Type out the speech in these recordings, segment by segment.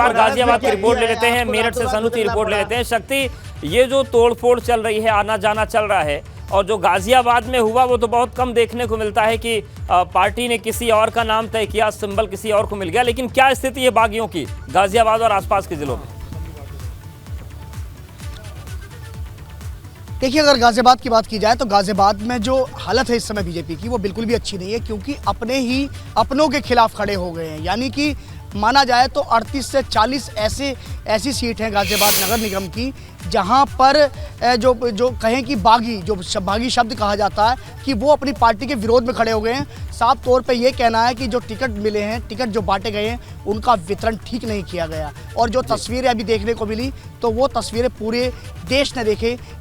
बार गाजियाबाद की रिपोर्ट ले लेते हैं, मेरठ से सनू की रिपोर्ट ले लेते हैं। शक्ति, ये जो तोड़फोड़ चल रही है, आना जाना चल रहा है, और जो गाजियाबाद में हुआ वो तो बहुत कम देखने को मिलता है कि पार्टी ने किसी और का नाम तय किया, सिंबल किसी और को मिल गया, लेकिन क्या स्थिति है बागियों की गाजियाबाद और आसपास के जिलों में? देखिए, अगर गाजियाबाद की बात की जाए तो गाजियाबाद में जो हालत है इस समय बीजेपी की, वो बिल्कुल भी अच्छी नहीं है, क्योंकि अपनों के खिलाफ खड़े हो गए हैं। यानी कि माना जाए तो 38 से 40 ऐसी सीट हैं गाजियाबाद नगर निगम की, जहां पर जो कहें कि बागी शब्द कहा जाता है कि वो अपनी पार्टी के विरोध में खड़े हो गए हैं। साफ तौर पे ये कहना है कि जो टिकट मिले हैं, टिकट जो बांटे गए हैं, उनका वितरण ठीक नहीं किया गया। और जो तस्वीरें अभी देखने को मिली, तो वो तस्वीरें पूरे देश ने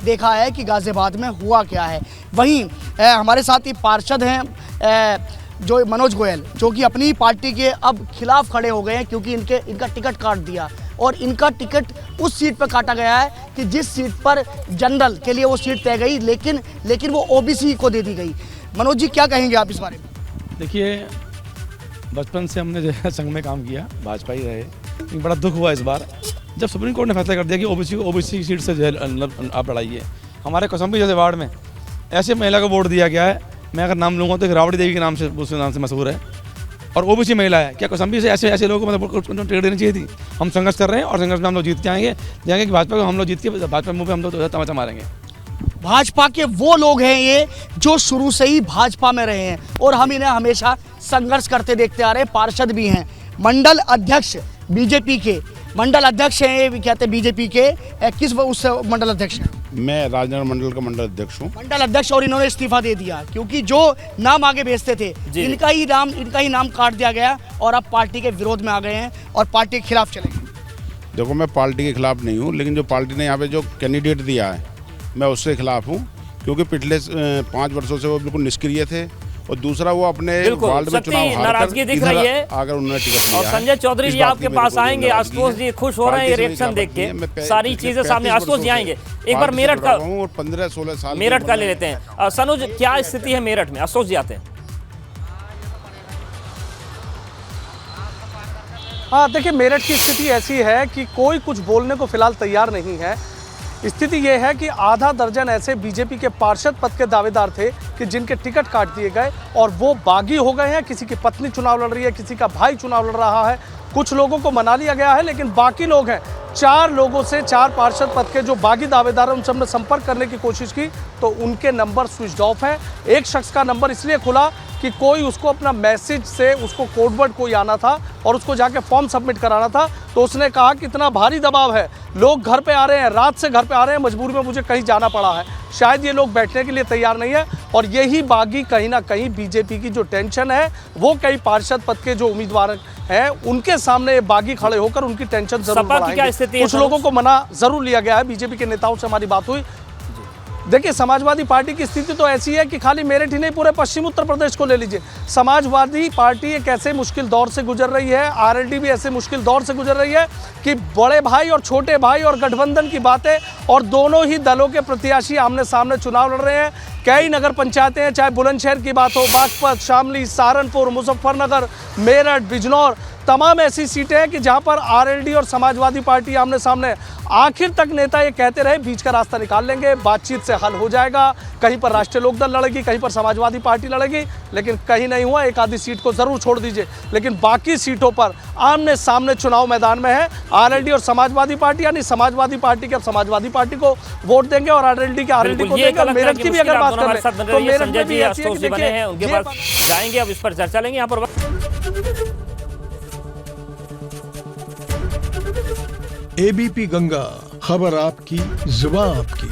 देखा है कि गाजियाबाद में हुआ क्या है। वहीं हमारे साथ ही पार्षद हैं जो मनोज गोयल, जो कि अपनी पार्टी के अब खिलाफ खड़े हो गए हैं, क्योंकि इनका टिकट काट दिया, और इनका टिकट उस सीट पर काटा गया है कि जिस सीट पर जनरल के लिए वो सीट तय गई, लेकिन वो ओबीसी को दे दी गई। मनोज जी, क्या कहेंगे आप इस बारे में? देखिए, बचपन से हमने जो है संघ में काम किया, भाजपा ही रहे, लेकिन बड़ा दुख हुआ इस बार जब सुप्रीम कोर्ट ने फैसला कर दिया कि ओबीसी की सीट से जो है आप लड़ाइए। हमारे कौशाम्बी जैसे वार्ड में ऐसे महिला को वोट दिया गया है, मैं अगर नाम लूँगा तो एक रावड़ी देवी के नाम से, उसके नाम से मशहूर है, और ओबीसी महिला है। क्या कौशाम्बी से ऐसे लोगों को मतलब टिकट देनी चाहिए थी? हम संघर्ष कर रहे हैं, और संघर्ष में हम लोग जीत जाएंगे कि भाजपा को हम लोग जीत के भाजपा मुँह पे हम लोग तमाचा मारेंगे। भाजपा के वो लोग हैं ये जो शुरू से ही भाजपा में रहे हैं, और हम इन्हें हमेशा संघर्ष करते देखते आ रहे हैं। पार्षद भी हैं, मंडल अध्यक्ष बीजेपी के मंडल अध्यक्ष हैं, ये कहते हैं बीजेपी के किस उस मंडल अध्यक्ष हैं? मैं राजनगर मंडल का मंडल अध्यक्ष हूँ। मंडल अध्यक्ष, और इन्होंने इस्तीफा दे दिया क्योंकि जो नाम आगे भेजते थे इनका ही नाम काट दिया गया, और अब पार्टी के विरोध में आ गए हैं और पार्टी के खिलाफ चले गए। देखो, मैं पार्टी के खिलाफ नहीं हूँ, लेकिन जो पार्टी ने यहाँ पे जो कैंडिडेट दिया है, मैं उससे खिलाफ हूँ, क्योंकि पिछले 5 वर्षों से वो बिल्कुल निष्क्रिय थे, और दूसरा वो अपने वार्ड में चुनाव नाराजगी दिख रही है अगर उन्होंने टिकट और संजय चौधरी जी आपके पास आएंगे। आशुतोष जी खुश हो रहे हैं रिएक्शन देख के, सारी चीजें सामने। आशुतोष जी आएंगे, एक बार मेरठ का 15-16 साल मेरठ का ले लेते हैं। सनुज, क्या स्थिति है मेरठ में? आशुतोष जी आते हैं। हाँ, देखिए, मेरठ की स्थिति ऐसी है कि कोई कुछ बोलने को फिलहाल तैयार नहीं है। स्थिति ये है कि आधा दर्जन ऐसे बीजेपी के पार्षद पद के दावेदार थे कि जिनके टिकट काट दिए गए, और वो बागी हो गए हैं। किसी की पत्नी चुनाव लड़ रही है, किसी का भाई चुनाव लड़ रहा है, कुछ लोगों को मना लिया गया है, लेकिन बाकी लोग हैं। 4 लोगों से 4 पार्षद पद के जो बागी दावेदार हैं, उनसे हमने संपर्क करने की कोशिश की, तो उनके नंबर स्विच ऑफ है। एक शख्स का नंबर इसलिए खुला कि कोई उसको अपना मैसेज से, उसको कोडवर्ड कोई आना था और उसको जाके फॉर्म सबमिट कराना था, तो उसने कहा कि इतना भारी दबाव है, लोग घर पे आ रहे हैं, रात से घर पे आ रहे हैं, मजबूरी में मुझे कहीं जाना पड़ा है। शायद ये लोग बैठने के लिए तैयार नहीं है, और यही बागी कहीं ना कहीं बीजेपी की जो टेंशन है, वो कई पार्षद पद के जो उम्मीदवार हैं उनके सामने बागी खड़े होकर उनकी टेंशन जरूर बढ़ाएंगे। कुछ लोगों को मना जरूर लिया गया है। बीजेपी के नेताओं से हमारी बात हुई। देखिए, समाजवादी पार्टी की स्थिति तो ऐसी है कि खाली मेरठ ही नहीं, पूरे पश्चिम उत्तर प्रदेश को ले लीजिए। समाजवादी पार्टी एक ऐसे मुश्किल दौर से गुजर रही है, आरएलडी भी ऐसे मुश्किल दौर से गुजर रही है कि बड़े भाई और छोटे भाई और गठबंधन की बातें, और दोनों ही दलों के प्रत्याशी आमने सामने चुनाव लड़ रहे हैं। कई नगर पंचायतें हैं, चाहे बुलंदशहर की बात हो, बागपत, शामली, सहारनपुर, मुजफ्फरनगर, मेरठ, बिजनौर, तमाम ऐसी सीटें हैं कि जहां पर आरएलडी और समाजवादी पार्टी आमने सामने। आखिर तक नेता ये कहते रहे बीच का रास्ता निकाल लेंगे, बातचीत से हल हो जाएगा। कहीं पर राष्ट्रीय लोकदल लड़ेगी, कहीं पर समाजवादी पार्टी लड़ेगी, लेकिन कहीं नहीं हुआ। एक आधी सीट को जरूर छोड़ दीजिए, लेकिन बाकी सीटों पर आमने सामने चुनाव मैदान में है आरएलडी और समाजवादी पार्टी। यानी समाजवादी पार्टी के अब समाजवादी पार्टी को वोट देंगे और आरएलडी के आरएलडी को देंगे। मेरठ की भी अगर बात करें तो मेरठ में भी ऐसी है कि देखिए, उनके पास जाएंगे, अब इस पर चर्चा लेंगे। यहाँ पर एबीपी गंगा, खबर आपकी, जुबान आपकी।